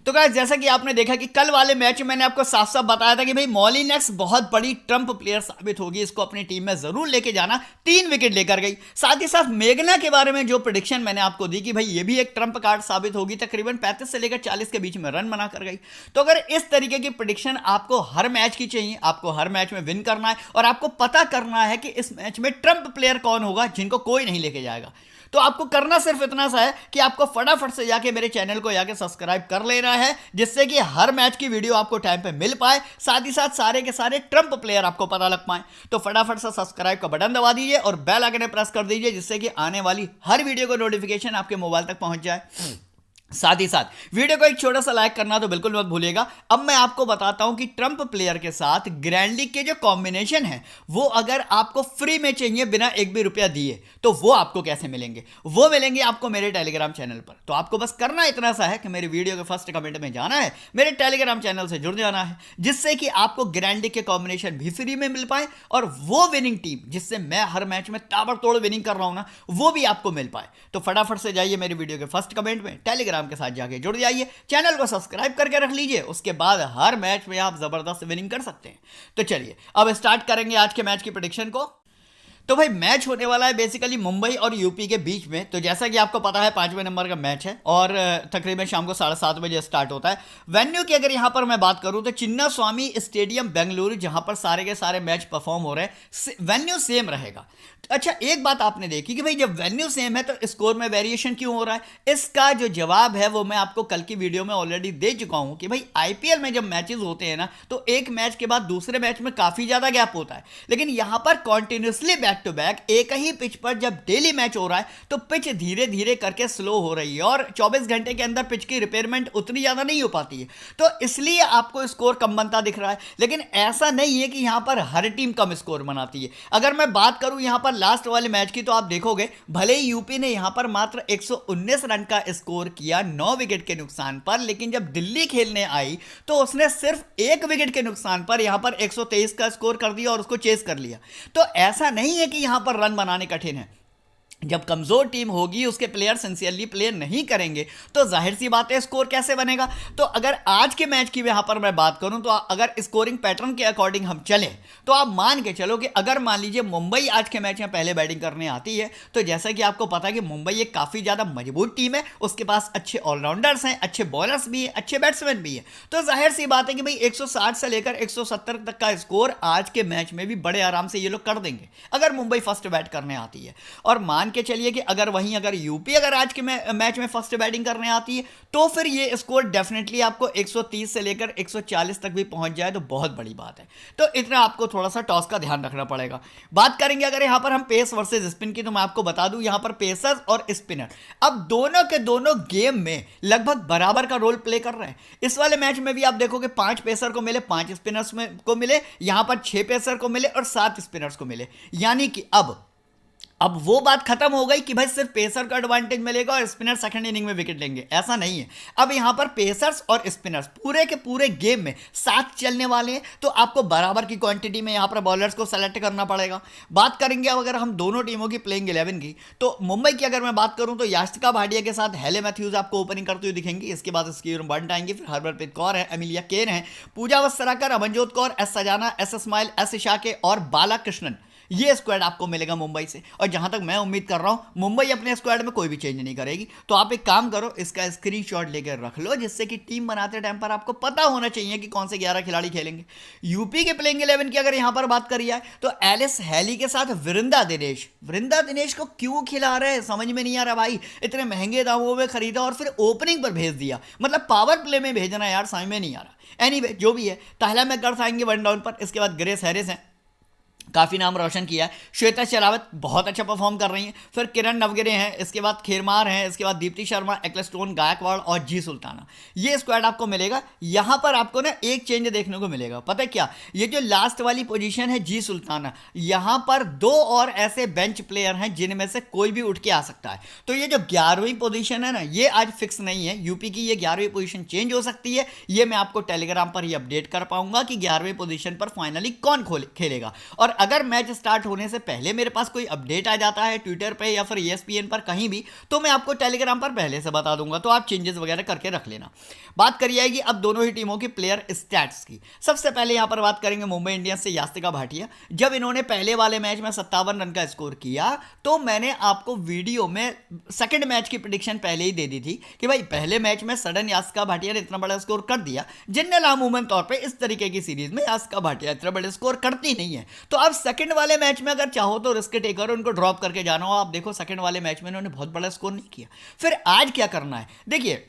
तो गाइस जैसा कि आपने देखा कि कल वाले मैच में मैंने आपको साफ साफ बताया था कि भाई मॉलिनेक्स बहुत बड़ी ट्रम्प प्लेयर साबित होगी, इसको अपनी टीम में जरूर लेके जाना। 3 विकेट लेकर गई। साथ ही साथ मेघना के बारे में जो प्रेडिक्शन मैंने आपको दी कि भाई ये भी एक ट्रम्प कार्ड साबित होगी, तकरीबन 35 से लेकर 40 के बीच में रन बना कर गई। तो अगर इस तरीके की प्रेडिक्शन आपको हर मैच की चाहिए, आपको हर मैच में विन करना है और आपको पता करना है कि इस मैच में ट्रम्प प्लेयर कौन होगा जिनको कोई नहीं लेके जाएगा, तो आपको करना सिर्फ इतना सा है कि आपको फटाफट से जाके मेरे चैनल को जाके सब्सक्राइब कर लेना है, जिससे कि हर मैच की वीडियो आपको टाइम पे मिल पाए, साथ ही साथ सारे के सारे ट्रम्प प्लेयर आपको पता लग पाए। तो फटाफट से सब्सक्राइब का बटन दबा दीजिए और बेल आइकन प्रेस कर दीजिए, जिससे कि आने वाली हर वीडियो का नोटिफिकेशन आपके मोबाइल तक पहुंच जाए। साथ ही साथ वीडियो को एक छोटा सा लाइक करना तो बिल्कुल मत भूलिएगा। अब मैं आपको बताता हूं कि ट्रम्प प्लेयर के साथ ग्रैंड लीग के जो कॉम्बिनेशन है वो अगर आपको फ्री में चाहिए बिना एक भी रुपया दिए, तो वो आपको कैसे मिलेंगे। वो मिलेंगे आपको मेरे टेलीग्राम चैनल पर। तो आपको बस करना इतना सा है कि मेरी वीडियो के फर्स्ट कमेंट में जाना है, मेरे टेलीग्राम चैनल से जुड़ जाना है, जिससे कि आपको ग्रैंड लीग के कॉम्बिनेशन भी फ्री में मिल पाए और वो विनिंग टीम जिससे मैं हर मैच में ताबड़तोड़ विनिंग कर रहा हूं ना, वो भी आपको मिल पाए। तो फटाफट से जाइए मेरी वीडियो के फर्स्ट कमेंट में टेलीग्राम के साथ जाके जुड़ जाइए, चैनल को सब्सक्राइब करके रख लीजिए, उसके बाद हर मैच में आप जबरदस्त विनिंग कर सकते हैं। तो चलिए अब स्टार्ट करेंगे आज के मैच की प्रेडिक्शन को। तो भाई मैच होने वाला है बेसिकली मुंबई और यूपी के बीच में। तो जैसा कि आपको पता है 5वें नंबर का मैच है और तकरीबन शाम को 7:30 बजे स्टार्ट होता है। वेन्यू की अगर यहां पर मैं बात करूं तो चिन्ना स्वामी स्टेडियम बेंगलुरु, जहां पर सारे के सारे मैच परफॉर्म हो रहे हैं, वेन्यू सेम रहेगा। अच्छा एक बात आपने देखी कि भाई जब वेन्यू सेम है तो स्कोर में वेरिएशन क्यों हो रहा है। इसका जो जवाब है वो मैं आपको कल की वीडियो में ऑलरेडी दे चुका हूं कि भाई आईपीएल में जब मैचेस होते हैं ना, तो एक मैच के बाद दूसरे मैच में काफी ज्यादा गैप होता है, लेकिन यहां पर कॉन्टिन्यूसली बैक टू बैक एक ही पिच पर जब डेली मैच हो रहा है तो पिच धीरे धीरे करके स्लो हो रही है और 24 घंटे के अंदर पिच की रिपेयरमेंट उतनी ज्यादा नहीं हो पाती है, तो इसलिए आपको स्कोर कम बनता दिख रहा है। लेकिन ऐसा नहीं है कि यहां पर हर टीम कम स्कोर बनाती है। अगर मैं बात करूं यहां पर लास्ट वाले मैच की, तो आप देखोगे भले ही यूपी ने यहां पर मात्र 119 रन का स्कोर किया 9 विकेट के नुकसान पर, लेकिन जब दिल्ली खेलने आई तो उसने सिर्फ 1 विकेट के नुकसान पर यहां पर 123 का स्कोर कर दिया और उसको चेस कर लिया। तो ऐसा नहीं है कि यहां पर रन बनाने कठिन है। जब कमजोर टीम होगी, उसके प्लेयर सिंसियरली प्ले नहीं करेंगे, तो जाहिर सी बात है स्कोर कैसे बनेगा। तो अगर आज के मैच की यहां पर मैं बात करूं तो अगर स्कोरिंग पैटर्न के अकॉर्डिंग हम चलें तो आप मान के चलो कि अगर मान लीजिए मुंबई आज के मैच में पहले बैटिंग करने आती है, तो जैसा कि आपको पता है कि मुंबई एक काफी ज्यादा मजबूत टीम है, उसके पास अच्छे ऑलराउंडर्स हैं, अच्छे बॉलर्स भी हैं, अच्छे बैट्समैन भी हैं। तो जाहिर सी बात है कि भाई 160 से लेकर 170 तक का स्कोर आज के मैच में भी बड़े आराम से ये लोग कर देंगे अगर मुंबई फर्स्ट बैट करने आती है। और मान के चलिए कि अगर यूपी अगर आज के मैच में फर्स्ट बैटिंग करने आती है, तो फिर ये स्कोर डेफिनेटली आपको 130 से लेकर 140 तक भी पहुंच जाए तो बहुत बड़ी बात है। तो इतना आपको थोड़ा सा टॉस का ध्यान रखना पड़ेगा। बात करेंगे अगर यहां पर हम पेस वर्सेस स्पिन की, तो मैं आपको बता दूं यहां पर पेसर्स और स्पिनर अब दोनों के दोनों गेम में लगभग बराबर का रोल प्ले कर रहे हैं। इस वाले मैच में भी आप देखोगे 5 पेसर को मिले, 5 स्पिनर्स को मिले, यहां पर 6 पेसर को मिले और 7 स्पिनर्स को मिले। यानी कि अब वो बात खत्म हो गई कि भाई सिर्फ पेसर का एडवांटेज मिलेगा और स्पिनर सेकंड इनिंग में विकेट लेंगे, ऐसा नहीं है। अब यहां पर पेसर्स और स्पिनर्स पूरे के पूरे गेम में साथ चलने वाले हैं, तो आपको बराबर की क्वांटिटी में यहां पर बॉलर्स को सेलेक्ट करना पड़ेगा। बात करेंगे अब अगर हम दोनों टीमों की प्लेइंग 11 की, तो मुंबई की अगर मैं बात करूं तो यास्टिका भाटिया के साथ हेले मैथ्यूज आपको ओपनिंग करते हुए दिखेंगी। इसके बाद स्कीरन बंट आएंगे, फिर हरमनप्रीत कौर है, एमिलिया केन है, पूजा वस्त्राकर, अमनजोत कौर, एस सजाना, एस इस्माइल, एस इशाके और बाला कृष्णन। ये स्क्वाड आपको मिलेगा मुंबई से। और जहां तक मैं उम्मीद कर रहा हूं मुंबई अपने स्क्वाड में कोई भी चेंज नहीं करेगी। तो आप एक काम करो, इसका स्क्रीनशॉट लेकर रख लो, जिससे कि टीम बनाते टाइम पर आपको पता होना चाहिए कि कौन से 11 खिलाड़ी खेलेंगे। यूपी के प्लेइंग 11 की अगर यहां पर बात करी जाए तो एलिस हैली के साथ वृंदा दिनेश को क्यों खिला रहे हैं समझ में नहीं आ रहा भाई। इतने महंगे दामों में खरीदा और फिर ओपनिंग पर भेज दिया, मतलब पावर प्ले में भेजना यार, समझ में नहीं आ रहा। एनीवे जो भी है, ताहला मैकगर्थ आएंगे 1 डाउन पर। इसके बाद ग्रेस हैरिस हैं, काफी नाम रोशन किया है। श्वेता शेरावत बहुत अच्छा परफॉर्म कर रही हैं। फिर किरण नवगिरे हैं, इसके बाद खेरमार हैं, इसके बाद दीप्ति शर्मा, एक्लेस्टोन, गायकवाड़ और जी सुल्ताना। ये स्क्वाड आपको मिलेगा। यहां पर आपको ना एक चेंज देखने को मिलेगा, पता है क्या, ये जो लास्ट वाली पोजीशन है जी सुल्ताना, यहां पर 2 और ऐसे बेंच प्लेयर हैं जिनमें से कोई भी उठ के आ सकता है। तो ये जो 11वीं पोजीशन है ना, ये आज फिक्स नहीं है। यूपी की ये 11वीं पोजीशन चेंज हो सकती है। ये मैं आपको टेलीग्राम पर ही अपडेट कर पाऊंगा कि 11वीं पोजीशन पर फाइनली कौन खेलेगा। और अगर मैच स्टार्ट होने से पहले मेरे पास कोई अपडेट आ जाता है ट्विटर पे या फिर ESPN पर कहीं भी, तो मैं आपको टेलीग्राम पर पहले से बता दूंगा, तो आप चेंजेस वगैरह करके रख लेना। बात करी जाएगी अब दोनों ही टीमों की प्लेयर स्टैट्स की। सबसे पहले यहां पर बात करेंगे मुंबई इंडियंस से यास्तिका भाटिया। जब इन्होंने पहले वाले मैच में 57 रन का स्कोर किया तो मैंने आपको वीडियो में सेकंड मैच की प्रेडिक्शन पहले ही दे दी थी कि भाई पहले मैच में सडन यास्तिका भाटिया ने इतना बड़ा स्कोर कर दिया। जनरल अमूमन तौर पे इस तरीके की सीरीज में यास्तिका भाटिया इतना बड़े स्कोर करती नहीं है, तो अब सेकंड वाले मैच में अगर चाहो तो रिस्क टेकर उनको ड्रॉप करके जाना हो। आप देखो सेकंड वाले मैच में इन्होंने बहुत बड़ा स्कोर नहीं किया। फिर आज क्या करना है, देखिए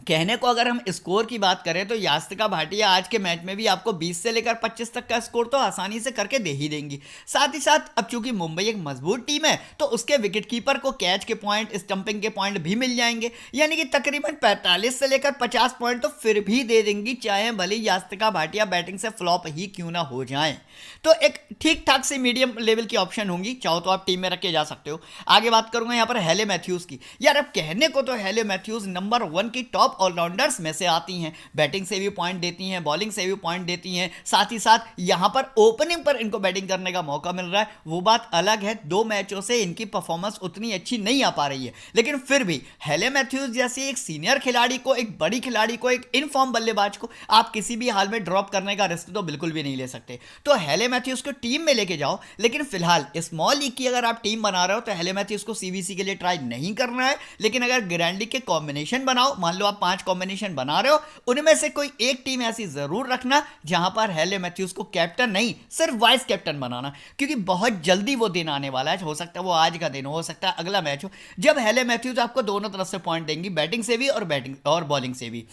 कहने को अगर हम स्कोर की बात करें तो यास्तिका भाटिया आज के मैच में भी आपको 20 से लेकर 25 तक का स्कोर तो आसानी से करके दे ही देंगी। साथ ही साथ अब चूंकि मुंबई एक मजबूत टीम है तो उसके विकेटकीपर को कैच के पॉइंट, स्टंपिंग के पॉइंट भी मिल जाएंगे, यानी कि तकरीबन 45 से लेकर 50 पॉइंट तो फिर भी दे देंगी, चाहे भले यास्तिका भाटिया बैटिंग से फ्लॉप ही क्यों ना हो जाए। तो एक ठीक ठाक से मीडियम लेवल की ऑप्शन होंगी, चाहो तो आप टीम में रख के जा सकते हो। आगे बात करूंगा यहाँ पर हेले मैथ्यूज की। यार अब कहने को तो हेले मैथ्यूज नंबर 1 की टॉप ऑलराउंडर्स में से आती हैं, बैटिंग से भी पॉइंट देती हैं, बॉलिंग से भी पॉइंट देती हैं, साथ ही साथ यहां पर ओपनिंग पर इनको बैटिंग करने का मौका मिल रहा है। वो बात अलग है, 2 मैचों से इनकी परफॉर्मेंस उतनी अच्छी नहीं आ पा रही है, लेकिन फिर भी हेले मैथ्यूज जैसे एक सीनियर खिलाड़ी को, एक बड़ी खिलाड़ी को, एक इनफॉर्म बल्लेबाज को आप किसी भी हाल में ड्रॉप करने का रिस्क तो बिल्कुल भी नहीं ले सकते। तो हेले मैथ्यूज को टीम में लेके जाओ, लेकिन फिलहाल स्मॉल लीग की अगर आप टीम बना रहे हो तो हेले मैथ्यूज को CBC के लिए ट्राई नहीं करना है। लेकिन अगर ग्रैंड लीग के कॉम्बिनेशन बनाओ, मान लो आप 5 कॉम्बिनेशन बना रहे हो, उनमें से कोई एक टीम ऐसी जरूर रखना जहां पर हेले मैथ्यूज को कैप्टन नहीं सिर्फ वाइस कैप्टन बनाना, क्योंकि बहुत जल्दी वो दिन आने वाला है। हो सकता है वो आज का दिन हो सकता है अगला मैच हो, जब हेले मैथ्यूज आपको दोनों तरफ से पॉइंट देंगी, बैटिंग से भी और बॉलिंग से भी।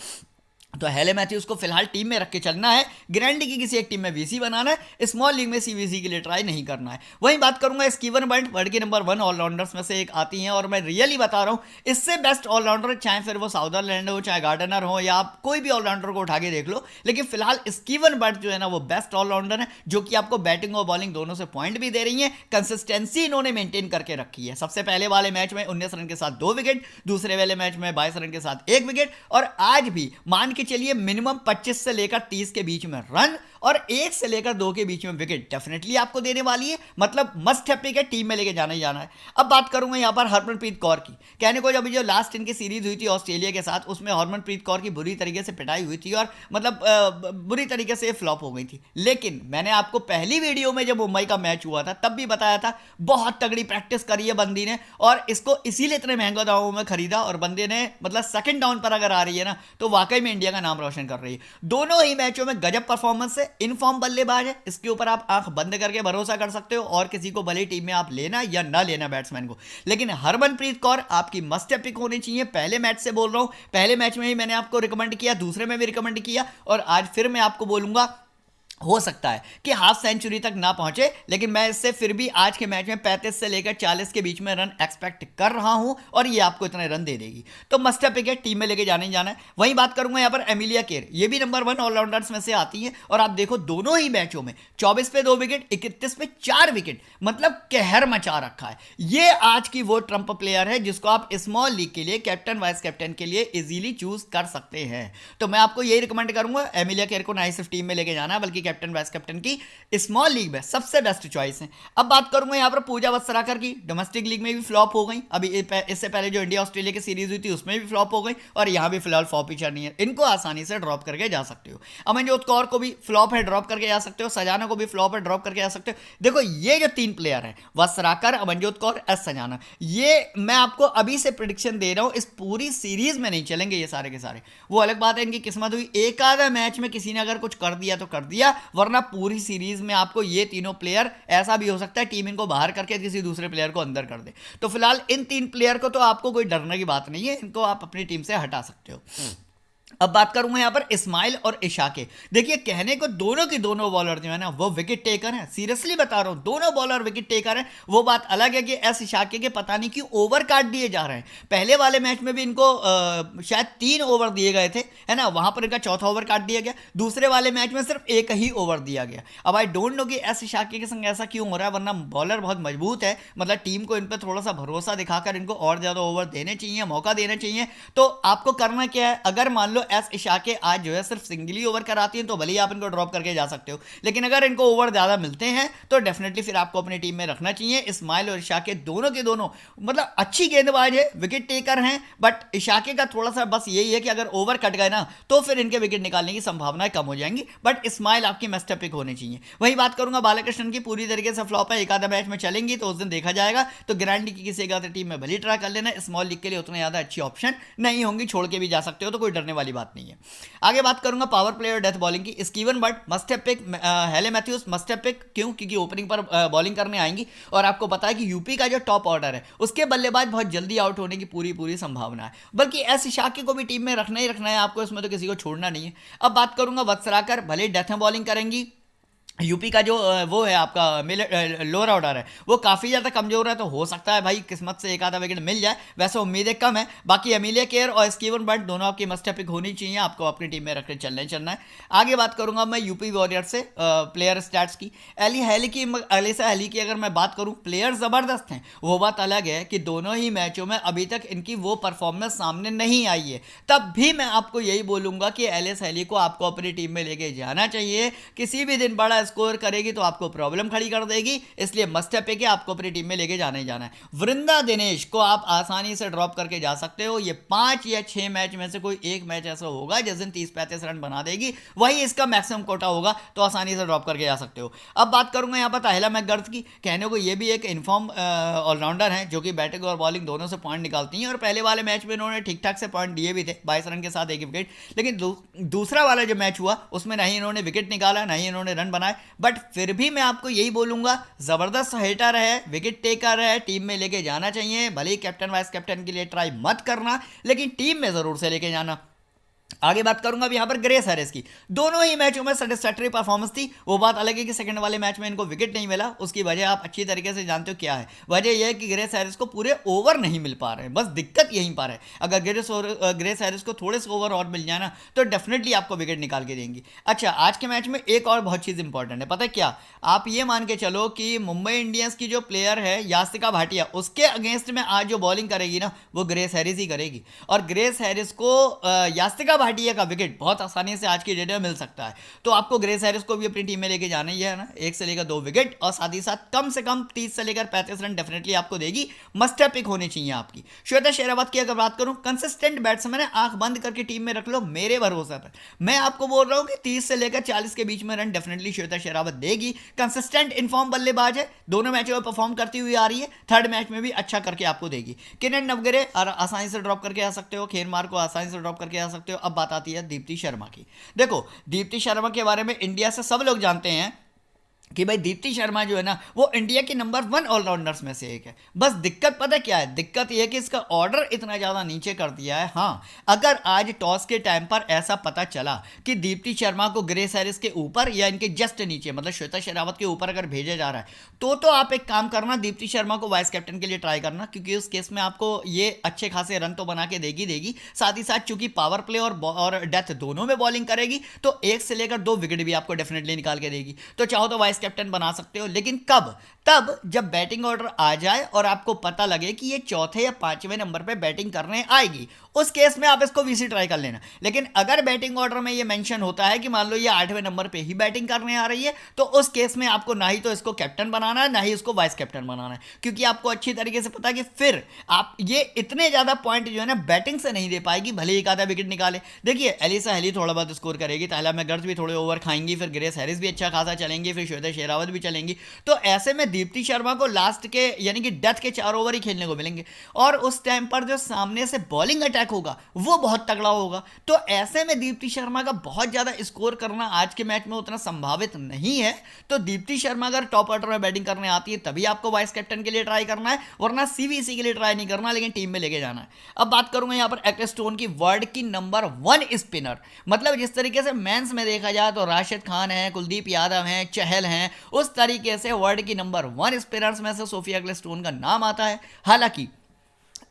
तो हेले मैथ्यूज को फिलहाल टीम में रख के चलना है, ग्रैंड लीग की किसी एक टीम में VC बनाना है, स्मॉल लीग में CBC के लिए ट्राई नहीं करना है। वहीं बात करूंगा स्टीवन बर्ड, वर्ल्ड के नंबर 1 ऑलराउंडर्स में से एक आती हैं, और मैं रियली बता रहा हूं इससे बेस्ट ऑलराउंडर चाहे फिर वो साउदरलैंड हो, चाहे गार्डनर हो, या आप कोई भी ऑलराउंडर को उठा के देख लो, लेकिन फिलहाल स्टीवन बर्ड जो है ना वो बेस्ट ऑलराउंडर है, जो कि आपको बैटिंग और बॉलिंग दोनों से पॉइंट भी दे रही है। कंसिस्टेंसी इन्होंने मेंटेन करके रखी है। सबसे पहले वाले मैच में 19 रन के साथ 2 विकेट, दूसरे वाले मैच में 22 रन के साथ 1 विकेट, और आज भी मान के चलिए मिनिमम 25 से लेकर 30 के बीच में रन और 1 से लेकर 2 के बीच में विकेट डेफिनेटली आपको देने वाली है। मतलब मस्ट हैव पिक है, टीम में लेके जाना ही जाना है। अब बात करूंगा यहां पर हरमनप्रीत कौर की। कहने को जब जो लास्ट इनकी सीरीज हुई थी ऑस्ट्रेलिया के साथ, उसमें हरमनप्रीत कौर की बुरी तरीके से पिटाई हुई थी और मतलब बुरी तरीके से फ्लॉप हो गई थी। लेकिन मैंने आपको पहली वीडियो में जब मुंबई का मैच हुआ था तब भी बताया था बहुत तगड़ी प्रैक्टिस करी है बंदी ने, और इसको इसीलिए इतने महंगे दामों में खरीदा, और बंदे ने मतलब सेकंड डाउन पर अगर आ रही है ना तो वाकई में इंडिया का नाम रोशन कर रही है। दोनों ही मैचों में गजब परफॉर्मेंस है, इनफॉर्म बल्लेबाज है, इसके ऊपर आप आंख बंद करके भरोसा कर सकते हो, और किसी को भले टीम में आप लेना या ना लेना बैट्समैन को। लेकिन हरमनप्रीत कौर आपकी मस्ट पिक होनी चाहिए। पहले मैच से बोल रहा हूं, पहले मैच में ही मैंने आपको रिकमेंड किया, दूसरे में भी रिकमेंड किया, और आज फिर मैं आपको बोलूंगा हो सकता है कि हाफ सेंचुरी तक ना पहुंचे, लेकिन मैं इससे फिर भी आज के मैच में 35 से लेकर 40 के बीच में रन एक्सपेक्ट कर रहा हूं, और ये आपको इतने रन दे देगी। तो मस्ट पिक है, टीम में लेके जाना ही जाना है। वहीं बात करूंगा यहां पर एमिलिया केर, ये भी नंबर 1 ऑलराउंडर्स में से आती है, और आप देखो दोनों ही मैचों में 24 पे 2 विकेट, 31 पे 4 विकेट, मतलब कहर मचा रखा है। ये आज की वो ट्रम्प प्लेयर है जिसको आप स्मॉल लीग के लिए कैप्टन वाइस कैप्टन के लिए इजीली चूज कर सकते हैं। तो मैं आपको यही रिकमेंड करूंगा, एमिलिया केर को ना सिर्फ टीम में लेके जाना बल्कि कैप्टन वाइस कैप्टन की स्मॉल लीग में सबसे बेस्ट चॉइस है। अब बात करूंगा यहां पर पूजा वस्त्राकर की। डोमेस्टिक लीग में भी फ्लॉप हो गई, अभी इससे पहले जो इंडिया ऑस्ट्रेलिया की सीरीज हुई थी उसमें भी फ्लॉप हो गई, और यहां भी फिलहाल फ्लॉप ही चल रही है। इनको आसानी से ड्रॉप करके जा सकते हो। अमनजोत कौर को भी फ्लॉप है, ड्रॉप करके जा सकते हो। सजाना को भी फ्लॉप है, ड्रॉप करके जा सकते हो। देखो ये जो 3 प्लेयर हैं, वस्त्राकर, अमनजोत कौर, एस सजाना, ये मैं आपको अभी से प्रेडिक्शन दे रहा हूं, इस पूरी सीरीज में नहीं चलेंगे ये सारे के सारे। वो अलग बात है इनकी किस्मत हुई, एक आधा मैच में किसी ने अगर कुछ कर दिया तो कर दिया, वरना पूरी सीरीज में आपको ये तीनों प्लेयर, ऐसा भी हो सकता है टीम इनको बाहर करके किसी दूसरे प्लेयर को अंदर कर दे। तो फिलहाल इन 3 प्लेयर को तो आपको कोई डरने की बात नहीं है, इनको आप अपनी टीम से हटा सकते हो। अब बात करूंगा यहां पर इस्माइल और इशाके। देखिए कहने को दोनों की दोनों बॉलर जो है ना वो विकेट टेकर हैं, सीरियसली बता रहा हूं, दोनों बॉलर विकेट टेकर हैं। वो बात अलग है कि एस इशाके के पता नहीं क्यों ओवर काट दिए जा रहे हैं। पहले वाले मैच में भी इनको शायद 3 ओवर दिए गए थे, है ना, वहां पर इनका चौथा ओवर काट दिया गया। दूसरे वाले मैच में सिर्फ 1 ही ओवर दिया गया। अब आई डोंट नो कि एस इशाके के संग ऐसा क्यों हो रहा है, वरना बॉलर बहुत मजबूत है, मतलब टीम को इन पर थोड़ा सा भरोसा दिखाकर इनको और ज्यादा ओवर देने चाहिए, मौका देना चाहिए। तो आपको करना क्या है, अगर मान लो लो एस इशाके आज जो है सिर्फ सिंगली ओवर कराती हैं तो भले ही आप इनको ड्रॉप करके जा सकते हो, लेकिन अगर इनको ओवर ज़्यादा मिलते हैं तो डेफिनेटली फिर आपको अपनी टीम में रखना चाहिए। इस्माइल और इशाके दोनों के दोनों मतलब अच्छी गेंदबाज है, विकेट टेकर हैं, बट इशाके का थोड़ा सा बस यही है कि अगर ओवर कट गए ना तो फिर इनके विकेट निकालने की संभावनाएं कम हो जाएंगी, बट इस्माइल आपकी मस्ट पिक होने चाहिए। वही बात करूंगा बालाकृष्णन की, पूरी तरीके से फ्लॉप है, एक आधा मैच में चलेंगी तो उस दिन देखा जाएगा, तो गारंटी की किसी एक आधा टीम में भली ट्राई कर लेना, स्मॉल लीग के लिए उतना ज़्यादा अच्छी ऑप्शन नहीं होंगी, छोड़ के भी जा सकते हो, तो कोई डरने वाली बात नहीं है। आगे बात करूंगा पावर प्ले और डेथ बॉलिंग की। Steven Bird must have pick, Hayley Matthews must have pick, क्यों? क्योंकि ओपनिंग पर बॉलिंग करने आएंगी और आपको पता है कि यूपी का जो टॉप ऑर्डर है उसके बल्लेबाज बहुत जल्दी आउट होने की पूरी संभावना है, बल्कि एस इशाके को भी टीम में रखना ही रखना है आपको, इसमें तो किसी को छोड़ना नहीं है। अब बात करूंगा वत्सराकर, भले डेथ में बॉलिंग करेंगी, यूपी का जो वो है आपका लोअर ऑर्डर है वो काफ़ी ज़्यादा कमज़ोर है, तो हो सकता है भाई किस्मत से एक आधा विकेट मिल जाए, वैसे उम्मीदें कम है। बाकी अमीलिया केयर और स्टीवन बर्ड दोनों आपकी मस्ट पिक होनी चाहिए, आपको अपनी टीम में रखकर चलना है। आगे बात करूंगा मैं यूपी वॉरियर से प्लेयर स्टैट्स की। एलिसा हेली की अगर मैं बात करूँ, प्लेयर ज़बरदस्त हैं, वो बात अलग है कि दोनों ही मैचों में अभी तक इनकी वो परफॉर्मेंस सामने नहीं आई है, तब भी मैं आपको यही बोलूँगा कि एलिसा हेली को आपको अपनी टीम में लेके जाना चाहिए। किसी भी दिन बड़ा स्कोर करेगी तो आपको प्रॉब्लम खड़ी कर देगी, इसलिए मस्ट है कि आपको अपनी टीम में लेके जाना ही जाना है। वृंदा दिनेश को आप आसानी से ड्रॉप करके जा सकते हो, ये 5 या 6 मैच में से कोई एक मैच ऐसा होगा जिस दिन 30-35 रन बना देगी, वही इसका मैक्सिमम कोटा होगा, तो आसानी से ड्रॉप करके जा सकते हो। अब बात करूंगा यहाँ पर ताहिला मैकगर्थ की, कहने को ये भी एक इनफॉर्म ऑलराउंडर है जो कि बैटिंग और बॉलिंग दोनों से पॉइंट निकालती हैं, और पहले वाले मैच में इन्होंने ठीक ठाक से पॉइंट दिए भी थे 22 रन के साथ 1 विकेट, लेकिन दूसरा वाला जो मैच हुआ उसमें नहीं इन्होंने विकेट निकाला, नहीं इन्होंने रन बनाए, बट फिर भी मैं आपको यही बोलूंगा जबरदस्त हिटर है, विकेट टेकर है, टीम में लेके जाना चाहिए। भले ही कैप्टन वाइस कैप्टन के लिए ट्राई मत करना, लेकिन टीम में जरूर से लेके जाना। आगे बात करूंगा अब यहां पर ग्रेस हैरिस की, दोनों ही मैचों में सेटिस्फैक्टरी परफॉर्मेंस थी। वो बात अलग है कि सेकंड वाले मैच में इनको विकेट नहीं मिला, उसकी वजह आप अच्छी तरीके से जानते हो क्या है। वजह यह है कि ग्रेस हैरिस को पूरे ओवर नहीं मिल पा रहे हैं, बस दिक्कत यहीं पर है। अगर ग्रेस हैरिस को थोड़े से ओवर और मिल जाए ना तो डेफिनेटली आपको विकेट निकाल के देंगी। अच्छा, आज के मैच में एक और बहुत चीज़ इंपॉर्टेंट है, पता है क्या? आप ये मान के चलो कि मुंबई इंडियंस की जो प्लेयर है यास्तिका भाटिया, उसके अगेंस्ट में आज जो बॉलिंग करेगी ना वो ग्रेस हैरिस ही करेगी, और ग्रेस हैरिस को यास्तिका भाटिया का विकेट बहुत आसानी से आज की डेट में मिल सकता है। तो आपको ग्रेस हैरिस को भी अपनी टीम में लेके जाना ही है ना, 1 से लेकर 2 विकेट, और साथ ही साथ कम से कम 30 से लेकर 35 रन डेफिनेटली आपको देगी, मस्ट पिक होनी चाहिए आपकी। श्वेता शेरावत की अगर बात करूं, कंसिस्टेंट बैट्समैन है, आंख बंद करके टीम में रख लो मेरे भरोसे पर। मैं आपको बोल रहा हूं कि 30 से लेकर 40 के बीच में रन डेफिनेटली श्वेता शेरावत देगी। कंसिस्टेंट इनफॉर्म बल्लेबाज है, दोनों मैचों में परफॉर्म करती हुई आ रही है, थर्ड मैच में भी अच्छा करके आपको देगी। किरण नवगरे आसानी से ड्रॉप करके आ सकते हो, खेरमार को आसानी से ड्रॉप करके आ सकते हो। अब बात आती है दीप्ति शर्मा की। देखो, दीप्ति शर्मा के बारे में इंडिया से सब लोग जानते हैं कि भाई दीप्ति शर्मा जो है ना वो इंडिया की नंबर 1 ऑलराउंडर्स में से एक है। बस दिक्कत पता क्या है? दिक्कत यह है कि इसका ऑर्डर इतना ज़्यादा नीचे कर दिया है। हाँ, अगर आज टॉस के टाइम पर ऐसा पता चला कि दीप्ति शर्मा को ग्रेस हैरिस के ऊपर या इनके जस्ट नीचे मतलब श्वेता शेरावत के ऊपर अगर भेजा जा रहा है तो आप एक काम करना, दीप्ति शर्मा को वाइस कैप्टन के लिए ट्राई करना, क्योंकि उस केस में आपको ये अच्छे खासे रन तो बना के देगी। साथ ही साथ चूंकि पावर प्ले और डेथ दोनों में बॉलिंग करेगी तो 1 से लेकर 2 विकेट भी आपको डेफिनेटली निकाल के देगी। तो चाहो तो वाइस कैप्टन बना सकते हो, लेकिन कब? तब जब बैटिंग ऑर्डर आ जाए और आपको पता लगे कि ये चौथे या 5वें नंबर पे बैटिंग करने आएगी, उस केस में आप इसको वीसी ट्राई कर लेना। लेकिन अगर बैटिंग ऑर्डर में ये मेंशन होता है कि मान लो ये 8वें नंबर पे ही बैटिंग करने आ रही है, तो उस केस में आपको ना ही तो इसको कैप्टन बनाना है, ना ही इसको वाइस कैप्टन बनाना है, क्योंकि आपको अच्छी तरीके से पता है कि फिर आप ये इतने ज्यादा पॉइंट जो है ना बैटिंग से नहीं दे पाएगी, भले ही एक आधा विकेट निकाले। देखिए, एलिसा हेली थोड़ा बहुत स्कोर करेगी, ताहिला मैकगर्थ भी थोड़े ओवर खाएंगी, फिर ग्रेस हैरिस भी अच्छा खासा चलेंगी, फिर श्वेता शेरावत भी चलेंगी। तो ऐसे में दीप्ति शर्मा को लास्ट के यानी कि डेथ के 4 ओवर ही खेलने को मिलेंगे, और उस टाइम पर जो सामने से बॉलिंग अटैक होगा वो बहुत तगड़ा होगा। तो ऐसे में दीप्ति शर्मा का बहुत ज्यादा स्कोर करना आज के मैच में उतना संभावित नहीं है। तो दीप्ति शर्मा अगर टॉप ऑर्डर में बैटिंग करने आती है तभी आपको वाइस कैप्टन के लिए ट्राई करना है, वरना सीवीसी के लिए ट्राई नहीं करना, लेकिन टीम में लेके जाना है। अब बात करूंगा यहां पर एक्लेस्टोन की, वर्ल्ड की नंबर 1 स्पिनर। मतलब जिस तरीके से मेंस में देखा जाए तो राशिद खान है, कुलदीप यादव हैं, चहल हैं, उस तरीके से वर्ल्ड की नंबर 1 स्पिनर्स में से सोफिया एक्लेस्टोन का नाम आता है। हालांकि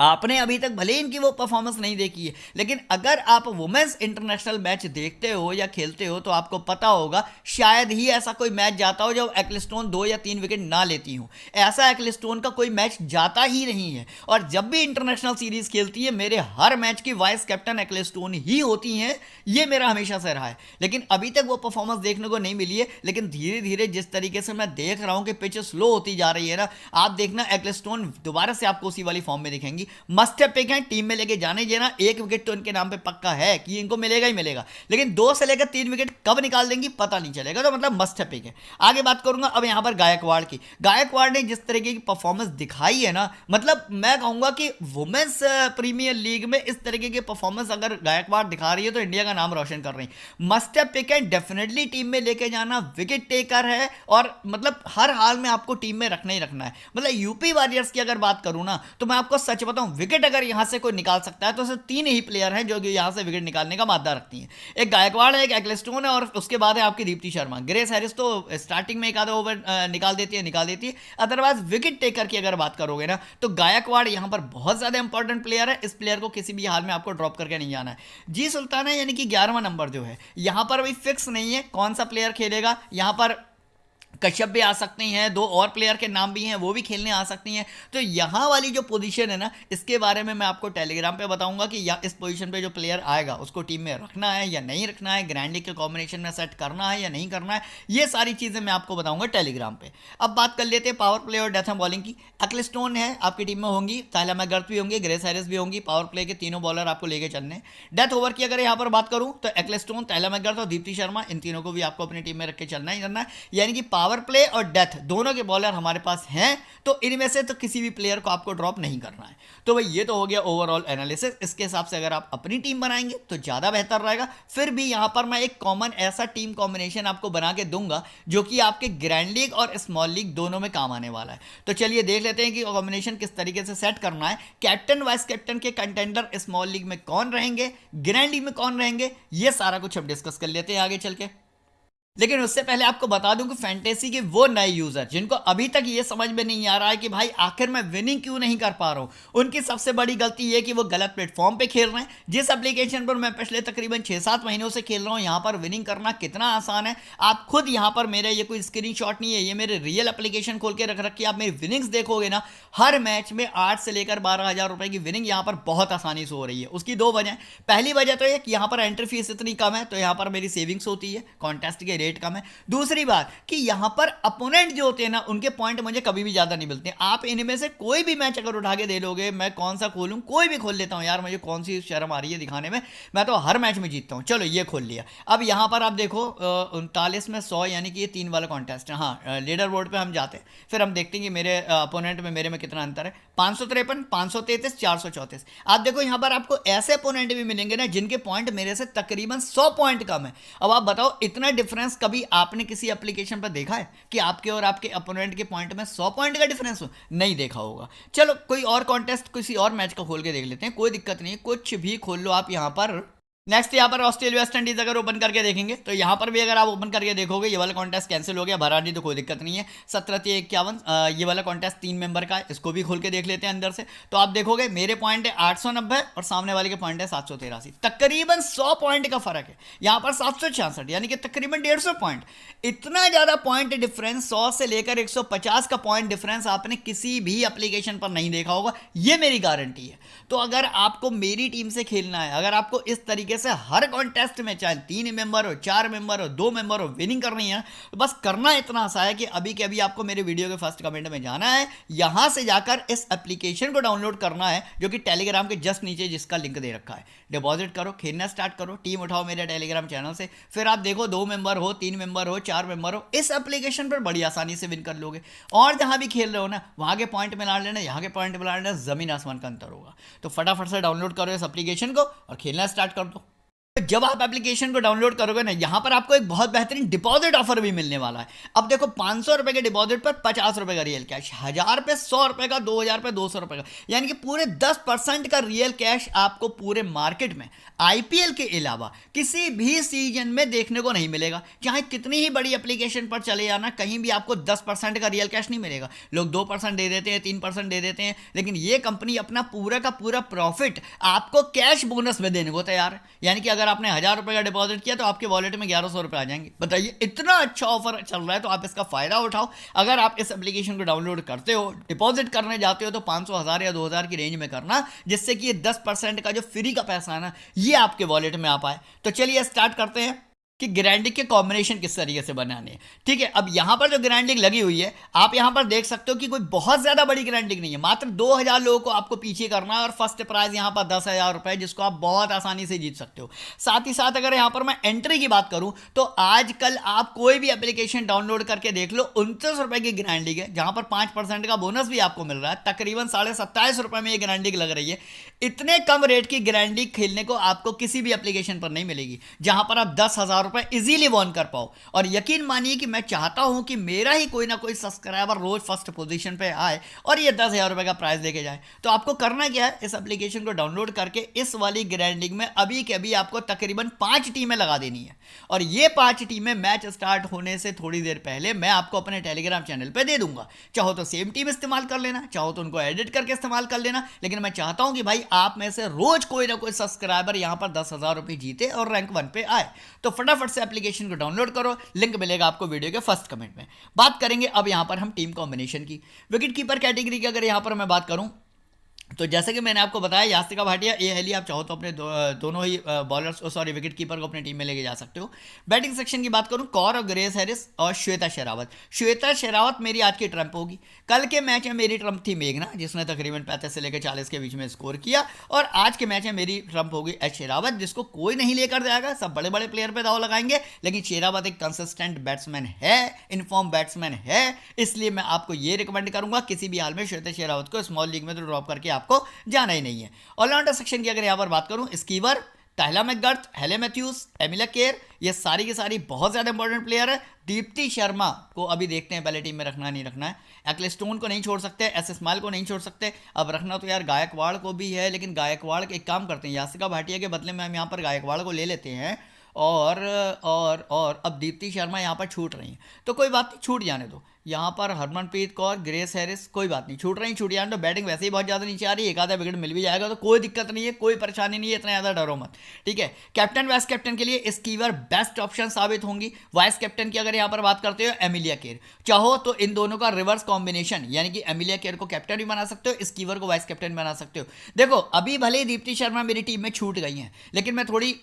आपने अभी तक भले इनकी वो परफॉर्मेंस नहीं देखी है, लेकिन अगर आप वुमेन्स इंटरनेशनल मैच देखते हो या खेलते हो तो आपको पता होगा शायद ही ऐसा कोई मैच जाता हो जब एक्लिस्टोन 2 या 3 विकेट ना लेती हो। ऐसा एक्लिस्टोन का कोई मैच जाता ही नहीं है, और जब भी इंटरनेशनल सीरीज खेलती है मेरे हर मैच की वाइस कैप्टन एक्लिस्टोन ही होती हैं। ये मेरा हमेशा से रहा है, लेकिन अभी तक वो परफॉर्मेंस देखने को नहीं मिली है। लेकिन धीरे धीरे जिस तरीके से मैं देख रहा हूं कि पिच स्लो होती जा रही है ना, आप देखना एक्लिस्टोन दोबारा से आपको उसी वाली फॉर्म में दिखेंगी। मस्ट है पिक है, टीम में लेके जाने देना। एक विकेट तो इनके नाम पे पक्का है कि इनको मिलेगा ही मिलेगा, लेकिन 2 से लेकर 3 विकेट कब निकाल देंगी पता नहीं चलेगा, तो मतलब मस्ट है पिक है। आगे बात करूंगा अब यहां पर गायकवाड़ की। गायकवाड़ ने जिस तरीके की परफॉर्मेंस दिखाई है ना, मतलब मैं कहूंगा कि वुमेन्स प्रीमियर लीग में इस तरीके की परफॉर्मेंस अगर गायकवाड़ दिखा रही है तो इंडिया का नाम रोशन कर रही है। मस्ट है पिक है, डेफिनेटली टीम में लेके जाना, विकेट टेकर है, और मतलब हर हाल में आपको टीम में रखना ही रखना है। मतलब यूपी वॉरियर्स की अगर बात करूं ना, तो मैं आपको सच बताऊं, विकेट अगर यहां से कोई निकाल सकता है तो सिर्फ 3 ही प्लेयर हैं जो कि यहां से विकेट निकालने का मादा रखती हैं। एक गायकवाड़ है, एक एक्लिस्टोन है, और उसके बाद है आपकी दीप्ति शर्मा। ग्रेस हैरिस तो स्टार्टिंग में एक आधा ओवर निकाल देती है। अदरवाइज विकेट टेकर की अगर बात करोगे ना, तो गायकवाड़ यहां पर बहुत ज्यादा इंपॉर्टेंट प्लेयर है। इस प्लेयर को किसी भी हाल में आपको ड्रॉप करके नहीं जाना है। जी सुल्ताना यानी कि 11वां नंबर जो है, यहां पर अभी फिक्स नहीं है कौन सा प्लेयर खेलेगा। यहां पर कश्यप भी आ सकती हैं, 2 और प्लेयर के नाम भी हैं, वो भी खेलने आ सकती हैं। तो यहाँ वाली जो पोजीशन है ना, इसके बारे में मैं आपको टेलीग्राम पे बताऊंगा कि या इस पोजीशन पे जो प्लेयर आएगा उसको टीम में रखना है या नहीं रखना है, ग्रैंड लीग के कॉम्बिनेशन में सेट करना है या नहीं करना है, ये सारी चीज़ें मैं आपको बताऊंगा टेलीग्राम पे। अब बात कर लेते हैं पावर प्ले और डेथ एंड बॉलिंग की। एक्लिस्टोन है आपकी टीम में होंगी, ताहिला मैकगर्थ भी होंगी, ग्रेस हैरिस भी होंगी। पावर प्ले के तीनों बॉलर आपको लेके चलने। डेथ ओवर की अगर यहाँ पर बात करूँ तो एक्लिस्टोन, ताहिला मैकगर्थ और दीप्ति शर्मा, इन तीनों को भी आपको अपनी टीम में रख के चलना ही करना है। यानी कि पावर प्ले और डेथ दोनों के बॉलर हमारे पास हैं, तो इनमें से तो किसी भी प्लेयर को आपको ड्रॉप नहीं करना है। तो भाई ये तो हो गया ओवरऑल एनालिसिस। इसके हिसाब से अगर आप अपनी टीम बनाएंगे तो ज़्यादा बेहतर रहेगा। फिर भी यहाँ पर मैं एक कॉमन ऐसा टीम कॉम्बिनेशन आपको बना के दूंगा जो कि आपके ग्रैंड लीग और स्मॉल लीग दोनों में काम आने वाला है। तो चलिए देख लेते हैं कि कॉम्बिनेशन किस तरीके से सेट करना है। कैप्टन वाइस कैप्टन के कंटेंडर स्मॉल लीग में कौन रहेंगे, ग्रैंड लीग में कौन रहेंगे, ये सारा कुछ हम डिस्कस कर लेते हैं आगे चल के। लेकिन उससे पहले आपको बता दूं कि फैंटेसी के वो नए यूजर जिनको अभी तक ये समझ में नहीं आ रहा है कि भाई आखिर मैं विनिंग क्यों नहीं कर पा रहा हूं, उनकी सबसे बड़ी गलती ये कि वो गलत प्लेटफॉर्म पे खेल रहे हैं। जिस एप्लीकेशन पर मैं पिछले तकरीबन 6-7 महीनों से खेल रहा हूं, यहां पर विनिंग करना कितना आसान है। आप खुद यहां पर, मेरे ये कोई स्क्रीनशॉट नहीं है, ये मेरे रियल एप्लीकेशन खोल के रख रखी, आप मेरी विनिंग्स देखोगे ना, हर मैच में 8 से लेकर 12,000 रुपए की विनिंग यहां पर बहुत आसानी से हो रही है। उसकी 2 वजह। पहली वजह तो ये कि यहां पर एंट्री फीस इतनी कम है, तो यहां पर मेरी सेविंग्स होती है, कॉन्टेस्ट के रेट कम है। दूसरी बात कि यहां पर अपोनेंट जो होते हैं ना, उनके पॉइंट मुझे कभी भी ज्यादा नहीं मिलते। आप इनमें से कोई भी मैच अगर उठा के दे लोगे, मैं कौन सा खोलूं, कोई भी खोल लेता हूं यार, मुझे कौन सी शर्म आ रही है दिखाने में, मैं तो हर मैच में जीतता हूं। चलो ये खोल लिया। अब यहां पर आप देखो 39 में 100, यानी कि ये 3 वाला कॉन्टेस्ट है। हाँ, लीडर बोर्ड पे हम जाते हैं, फिर हम देखते हैं कि मेरे अपोनेंट में मेरे में कितना अंतर है। 553, 533, 434। आप देखो यहां पर आपको ऐसे अपोनेंट भी मिलेंगे ना जिनके पॉइंट मेरे से तकरीबन 100 पॉइंट कम है। अब आप बताओ, इतना डिफरेंस कभी आपने किसी एप्लीकेशन पर देखा है कि आपके और आपके अपोनेंट के पॉइंट में 100 पॉइंट का डिफरेंस हो? नहीं देखा होगा। चलो कोई और कॉन्टेस्ट, किसी और मैच का खोल के देख लेते हैं, कोई दिक्कत नहीं है, कुछ भी खोल लो आप यहां पर। नेक्स्ट यहाँ पर ऑस्ट्रेलिया वेस्ट इंडीज अगर ओपन करके देखेंगे तो यहाँ पर भी अगर आप ओपन करके देखोगे, ये वाला कॉन्टेस्ट कैंसिल हो गया, भरा नहीं तो कोई दिक्कत नहीं है। 17-51 ये वाला कॉन्टेस्ट 3 मेंबर का है, इसको भी खोल के देख लेते हैं अंदर से। तो आप देखोगे मेरे पॉइंट है 890 और सामने वाले के पॉइंट है 783, तकरीबन 100 पॉइंट का फर्क है। यहाँ पर 766 यानी कि तकरीबन 150 पॉइंट। इतना ज़्यादा पॉइंट डिफरेंस, 100 से लेकर 150 का पॉइंट डिफरेंस आपने किसी भी एप्लीकेशन पर नहीं देखा होगा, ये मेरी गारंटी है। तो अगर आपको मेरी टीम से खेलना है, अगर आपको इस तरीके से हर कॉन्टेस्ट में, चाहे 3 मेंबर हो, 4 मेंबर हो, 2 मेंबर हो, विनिंग करनी है, तो बस करना इतना आसान है कि अभी के अभी आपको मेरे वीडियो के फर्स्ट कमेंट में जाना है, यहां से जाकर इस एप्लीकेशन को डाउनलोड करना है जो कि टेलीग्राम के जस्ट नीचे जिसका लिंक दे रखा है। डिपॉजिट करो, खेलना स्टार्ट करो, टीम उठाओ मेरे टेलीग्राम चैनल से। फिर आप देखो 2 मेंबर हो, 3 मेंबर हो, 4 मेंबर हो, इस एप्लीकेशन पर बड़ी आसानी से विन कर लोगे। और जहां भी खेल रहे हो ना, वहां के पॉइंट मिला लेना, यहाँ के पॉइंट मिला लेना, जमीन आसमान का अंतर होगा। तो फटाफट से डाउनलोड करो इस एप्लीकेशन को और खेलना स्टार्ट कर दो। तो जब आप एप्लीकेशन को डाउनलोड करोगे ना, यहां पर आपको एक बहुत बेहतरीन डिपॉजिट ऑफर भी मिलने वाला है। अब देखो, 500 रुपए के डिपॉजिट पर 50 रुपए का रियल कैश, 1000 पे 100 रुपए का, 2000 पे 200 रुपए का, यानी कि पूरे 10% का रियल कैश आपको पूरे मार्केट में आईपीएल के अलावा किसी भी सीजन में देखने को नहीं मिलेगा। चाहे कितनी ही बड़ी एप्लीकेशन पर चले जाना, कहीं भी आपको 10% का रियल कैश नहीं मिलेगा। लोग 2% दे देते हैं, 3% दे देते हैं, लेकिन ये कंपनी अपना पूरा का पूरा प्रॉफिट आपको कैश बोनस में देने को तैयार है। यानी कि अगर आपने 1000 रुपए का डिपॉजिट किया तो आपके वॉलेट में 1100 रुपए आ जाएंगे। बताइए, इतना अच्छा ऑफर चल रहा है, तो आप इसका फायदा उठाओ। अगर आप इस एप्लीकेशन को डाउनलोड करते हो, डिपॉजिट करने जाते हो, तो 500, 1000 या 2000 की रेंज में करना, जिससे कि ये 10% का जो फ्री का पैसा है ना, ये आपके वॉलेट में आ पाए। तो चलिए स्टार्ट करते हैं कि ग्राइंडिंग के कॉम्बिनेशन किस तरीके से बनाने हैं। ठीक है, अब यहां पर जो ग्राइंडिंग लगी हुई है, आप यहां पर देख सकते हो कि कोई बहुत ज्यादा बड़ी ग्राइंडिंग नहीं है। मात्र 2000 लोगों को आपको पीछे करना है और फर्स्ट प्राइज यहां पर 10,000 रुपए, जिसको आप बहुत आसानी से जीत सकते हो। साथ ही साथ अगर यहां पर मैं एंट्री की बात करूं, तो आजकल आप कोई भी एप्लीकेशन डाउनलोड करके देख लो, 29 रुपए की ग्राइंडिंग है, जहां पर 5% का बोनस भी आपको मिल रहा है। तकरीबन 27.5 रुपए में ये ग्राइंडिंग लग रही है। इतने कम रेट की ग्राइंडिंग खेलने को आपको किसी भी एप्लीकेशन पर नहीं मिलेगी, जहां पर आप 10,000 रुपए इजीली वॉन कर पाओ। और यकीन मानिए कि मैं चाहता हूं कि मेरा ही कोई ना कोई सब्सक्राइबर रोज फर्स्ट पोजीशन पे आए और ये 10,000 रुपए का प्राइस देके जाए। तो आपको करना क्या है, इस एप्लीकेशन को डाउनलोड करके इस वाली ग्राइंडिंग में अभी के अभी आपको तकरीबन 5 टीमें लगा देनी है। और ये 5 टीमें मैच स्टार्ट होने से थोड़ी देर पहले मैं आपको अपने टेलीग्राम चैनल पर दे दूंगा। चाहो तो सेम टीम इस्तेमाल कर लेना, चाहो तो उनको एडिट करके इस्तेमाल कर लेना, लेकिन मैं चाहता हूं कि भाई आप में से रोज कोई ना कोई सब्सक्राइबर यहां पर 10,000 रुपए जीते और रैंक 1 पे आए। तो फटाफट से एप्लीकेशन को डाउनलोड करो, लिंक मिलेगा आपको वीडियो के फर्स्ट कमेंट में। बात करेंगे अब यहां पर हम टीम कॉम्बिनेशन की। विकेट कीपर कैटेगरी की अगर यहां पर मैं बात करूं, तो जैसे कि मैंने आपको बताया, यास्तिका भाटिया, ए हेली, आप चाहो तो अपने दोनों ही बॉलर्स, सॉरी विकेट कीपर को अपनी टीम में लेके जा सकते हो। बैटिंग सेक्शन की बात करूं, कौर और ग्रेस हैरिस और श्वेता शेरावत। श्वेता शेरावत मेरी आज की ट्रम्प होगी। कल के मैच में मेरी ट्रम्प थी मेघना, जिसने तकरीबन 35 से लेकर 40 के बीच में स्कोर किया। और आज के मैच में मेरी ट्रम्प होगी एच शेरावत, जिसको कोई नहीं लेकर जाएगा। सब बड़े बड़े प्लेयर पे दाव लगाएंगे, लेकिन शेरावत एक कंसिस्टेंट बैट्समैन है, इनफॉर्म बैट्समैन है, इसलिए मैं आपको ये रिकमेंड करूंगा किसी भी हाल में श्वेता शेरावत को स्मॉल लीग में तो ड्रॉप करके आपको जाना ही नहीं है। ऑलराउंडर सेक्शन की अगर यहां पर बात करूं, स्कीवर, टायला मैकगर्थ, हेले मैथ्यूज, एमिला केयर, ये सारी की सारी बहुत ज्यादा इंपॉर्टेंट प्लेयर है। दीप्ति शर्मा को अभी देखते हैं पहले टीम में रखना नहीं रखना है। एक्लेस्टोन को नहीं छोड़ सकते, एस स्माइल को नहीं छोड़ सकते। अब रखना तो यार गायकवाड़ को भी है, लेकिन गायकवाड़ एक काम करते हैं, यास्तिका भाटिया के बदले में हम यहाँ पर गायकवाड़ को ले लेते हैं। और अब दीप्ति शर्मा यहाँ पर छूट रही हैं, तो कोई बात नहीं, छूट जाने दो। यहाँ पर हरमनप्रीत कौर, ग्रेस हैरिस, कोई बात नहीं, छूट रही, छूट जाने दो। बैटिंग वैसे ही बहुत ज़्यादा नीचे आ रही है, एक आधा विकेट मिल भी जाएगा तो कोई दिक्कत नहीं है, कोई परेशानी नहीं है, इतना ज़्यादा डरो मत। ठीक है, कैप्टन वाइस कैप्टन के लिए स्कीवर बेस्ट ऑप्शन साबित होंगी। वाइस कैप्टन की अगर यहाँ पर बात करते हो, एमिलिया केयर, चाहो तो इन दोनों का रिवर्स कॉम्बिनेशन, यानी कि एमिलिया केयर को कैप्टन भी बना सकते हो, स्कीवर को वाइस कैप्टन बना सकते हो। देखो, अभी भले ही दीप्ति शर्मा मेरी टीम में छूट गई हैं, लेकिन मैं थोड़ी,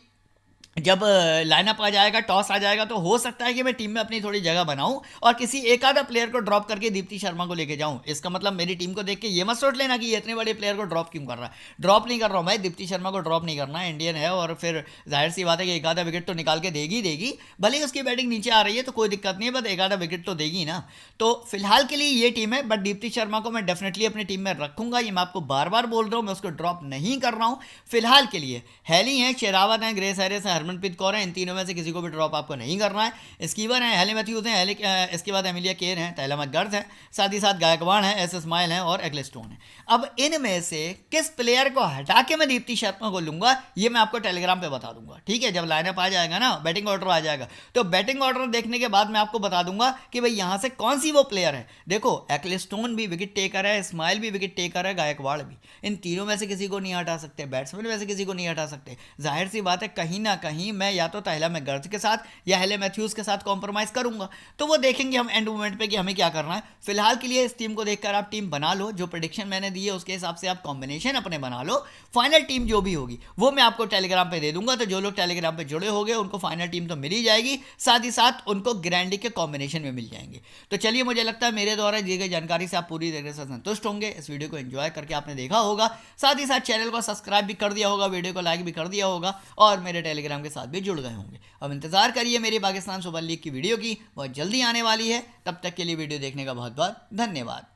जब लाइनअप आ जाएगा, टॉस आ जाएगा, तो हो सकता है कि मैं टीम में अपनी थोड़ी जगह बनाऊं और किसी एक आधा प्लेयर को ड्रॉप करके दीप्ति शर्मा को लेके जाऊं। इसका मतलब मेरी टीम को देख के ये मत सोच लेना कि ये इतने बड़े प्लेयर को ड्रॉप क्यों कर रहा है। ड्रॉप नहीं कर रहा हूं भाई, दीप्ति शर्मा को ड्रॉप नहीं करना है, इंडियन है और फिर जाहिर सी बात है कि एक आधा विकेट तो निकाल के देगी। भले ही उसकी बैटिंग नीचे आ रही है तो कोई दिक्कत नहीं है, बट एक आधा विकेट तो देगी ना। तो फिलहाल के लिए ये टीम है, बट दीप्ति शर्मा को मैं डेफिनेटली अपनी टीम में रखूंगा। ये मैं आपको बार बार बोल रहा हूँ, मैं उसको ड्रॉप नहीं कर रहा हूँ फिलहाल के लिए। हेली है, शेरावत है, ग्रेस हैरिस है, हरमनप्रीत कौर है, तीनों में से किसी को भी ड्रॉप आपको नहीं करना है। स्कीवर है, हेले मैथ्यूज हैं, इसके बाद एमिलिया केयर है, टायला मैकगर्थ है, साथ ही साथ गायकवाड़ है, एस स्माइल है और एक्लेस्टोन है। अब इनमें से किस प्लेयर को हटा के मैं दीप्ति शर्मा को लूंगा, ये मैं आपको टेलीग्राम पे बता दूंगा। ठीक है, जब लाइनअप आ जाएगा ना, बैटिंग ऑर्डर आ जाएगा, तो बैटिंग ऑर्डर देखने के बाद मैं आपको बता दूंगा कि भाई यहां से कौन सी वो प्लेयर है। देखो, एक्लेस्टोन भी विकेट टेकर है, स्माइल भी विकेट टेकर है, गायकवाड़ भी, इन तीनों में से किसी को नहीं हटा सकते, बैट्समैन में से किसी को नहीं हटा सकते। जाहिर सी बात है, कहीं ना कहीं मैं या तो टायला मैकगर्थ के साथ या हेले मैथ्यूज के साथ कॉम्प्रोमाइज करूंगा। तो वो देखेंगे हम एंड मोमेंट पे कि हमें क्या करना है। फिलहाल के लिए इस टीम को देखकर आप टीम बना लो, जो प्रेडिक्शन मैंने दी है उसके हिसाब से आप कॉम्बिनेशन अपने बना लो। फाइनल टीम जो भी होगी वो मैं आपको टेलीग्राम पे दे दूंगा, तो जो लोग टेलीग्राम पे जुड़े होंगे उनको फाइनल टीम तो मिल ही जाएगी, साथ ही साथ उनको ग्रैंडी के कॉम्बिनेशन में मिल जाएंगे। तो चलिए, मुझे लगता है मेरे द्वारा दी गई जानकारी से आप पूरी तरीके से संतुष्ट होंगे। इस वीडियो को एंजॉय करके आपने देखा होगा, साथ ही साथ चैनल को सब्सक्राइब भी कर दिया होगा, वीडियो को लाइक भी कर दिया होगा और मेरे टेलीग्राम के साथ भी जुड़ गए होंगे। अब इंतजार करिए मेरी पाकिस्तान सुपर लीग की वीडियो की, बहुत जल्दी आने वाली है। तब तक के लिए वीडियो देखने का बहुत बहुत धन्यवाद।